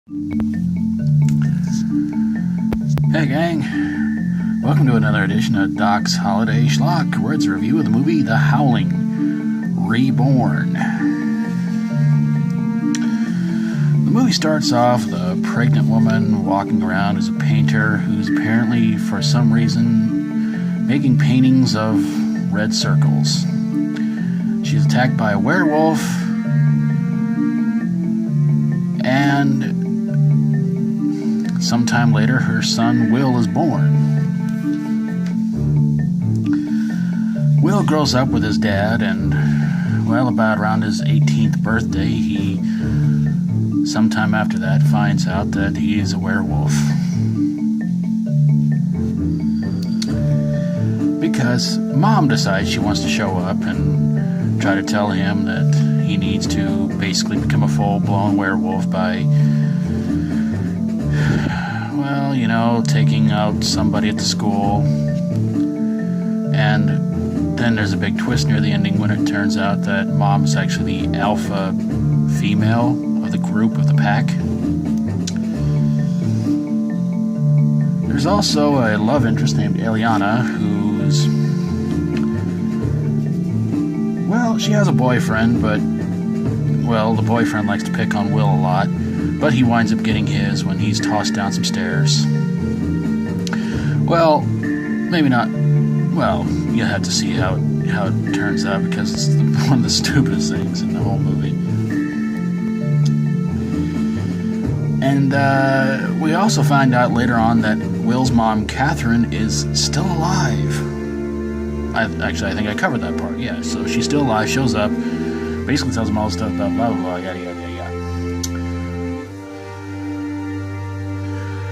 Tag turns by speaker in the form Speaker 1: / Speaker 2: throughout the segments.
Speaker 1: Hey gang, welcome to another edition of Doc's Holiday Schlock, where it's a review of the movie The Howling, Reborn. The movie starts off with a pregnant woman walking around as a painter who's apparently, for some reason, making paintings of red circles. She's attacked by a werewolf, and sometime later, her son, Will, is born. Will grows up with his dad, and, well, about around his 18th birthday, he, sometime after that, finds out that he is a werewolf. Because Mom decides she wants to show up and try to tell him that he needs to basically become a full-blown werewolf by, well, you know, taking out somebody at the school. And then there's a big twist near the ending when it turns out that Mom is actually the alpha female of the group, of the pack. There's also a love interest named Eliana who's, well, she has a boyfriend, but, well, the boyfriend likes to pick on Will a lot. But he winds up getting his when he's tossed down some stairs. Well, maybe not. Well, you have to see how it turns out, because it's one of the stupidest things in the whole movie. And we also find out later on that Will's mom, Catherine, is still alive. I think I covered that part. Yeah, so she's still alive, shows up, basically tells him all the stuff about blah, blah, blah, yada, yada, yada.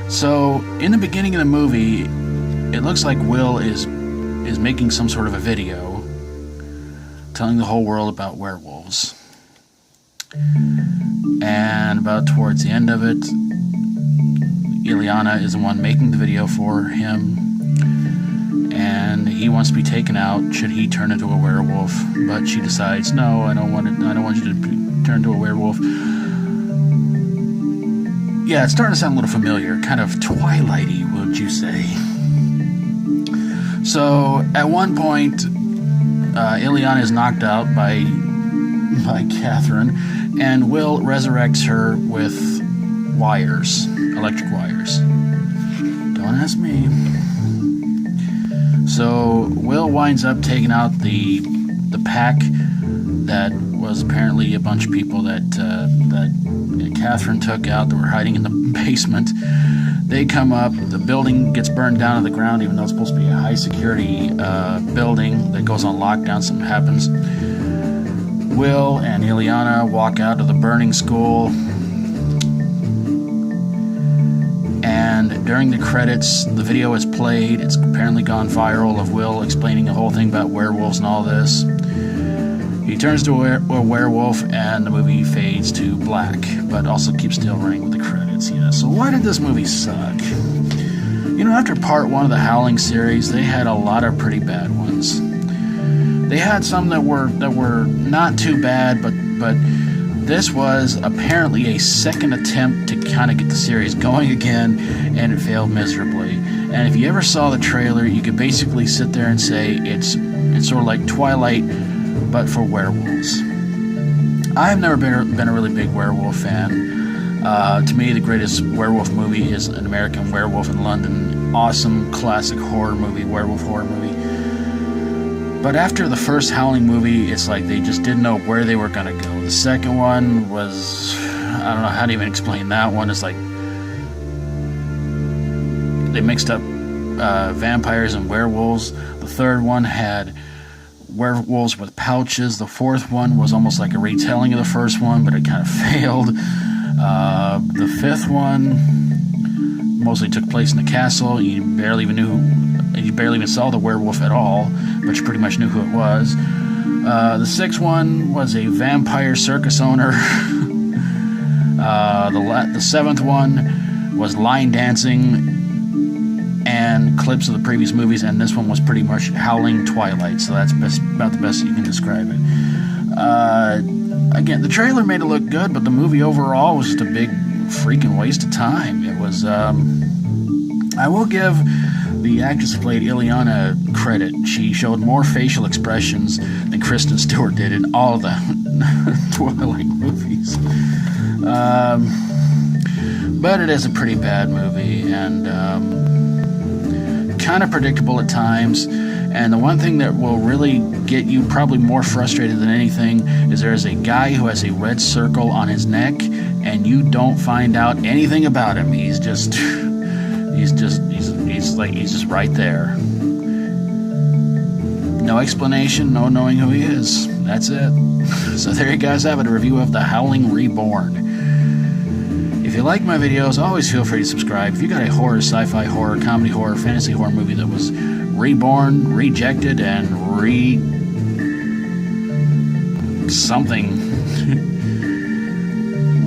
Speaker 1: So, in the beginning of the movie, it looks like Will is making some sort of a video telling the whole world about werewolves. And about towards the end of it, Eliana is the one making the video for him, and he wants to be taken out should he turn into a werewolf, but she decides, no, I don't want you to turn into a werewolf. Yeah, it's starting to sound a little familiar, kind of Twilight-y, would you say? So, at one point, Eliana is knocked out by Catherine, and Will resurrects her with wires, electric wires. Don't ask me. So, Will winds up taking out the pack that was apparently a bunch of people that Catherine took out that were hiding in the basement. They come up, the building gets burned down to the ground, even though it's supposed to be a high security building that goes on lockdown. Something happens. Will and Eliana walk out of the burning school, and during the credits, the video is played. It's apparently gone viral, of Will explaining the whole thing about werewolves and all this. He turns to a werewolf, and the movie fades to black, but also keeps still running with the credits. Yeah. So why did this movie suck? You know, after part 1 of the Howling series, they had a lot of pretty bad ones. They had some that were not too bad, but this was apparently a second attempt to kind of get the series going again, and it failed miserably. And if you ever saw the trailer, you could basically sit there and say it's sort of like Twilight, but for werewolves. I've never been a really big werewolf fan. To me, the greatest werewolf movie is An American Werewolf in London. Awesome, classic horror movie, werewolf horror movie. But after the first Howling movie, it's like they just didn't know where they were going to go. The second one was, I don't know how to even explain that one. It's like they mixed up vampires and werewolves. The third one had werewolves with pouches. The fourth one was almost like a retelling of the first one, but it kind of failed. The fifth one mostly took place in the castle. You barely even saw the werewolf at all, but you pretty much knew who it was. The sixth one was a vampire circus owner. The seventh one was line dancing and clips of the previous movies, and this one was pretty much Howling Twilight, so that's about the best you can describe it. Again, the trailer made it look good, but the movie overall was just a big freaking waste of time. It was, I will give the actress who played Eliana credit. She showed more facial expressions than Kristen Stewart did in all the Twilight movies. But it is a pretty bad movie, and kind of predictable at times. And the one thing that will really get you probably more frustrated than anything is there is a guy who has a red circle on his neck, and you don't find out anything about him. He's just right there. No explanation, no knowing who he is. That's it. So there you guys have it, a review of the Howling Reborn. If you like my videos, always feel free to subscribe. If you got a horror, sci-fi horror, comedy horror, fantasy horror movie that was reborn, rejected, and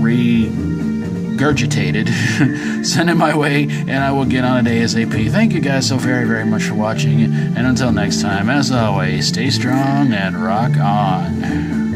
Speaker 1: regurgitated, send it my way and I will get on it ASAP. Thank you guys so very, very much for watching, and until next time, as always, stay strong and rock on.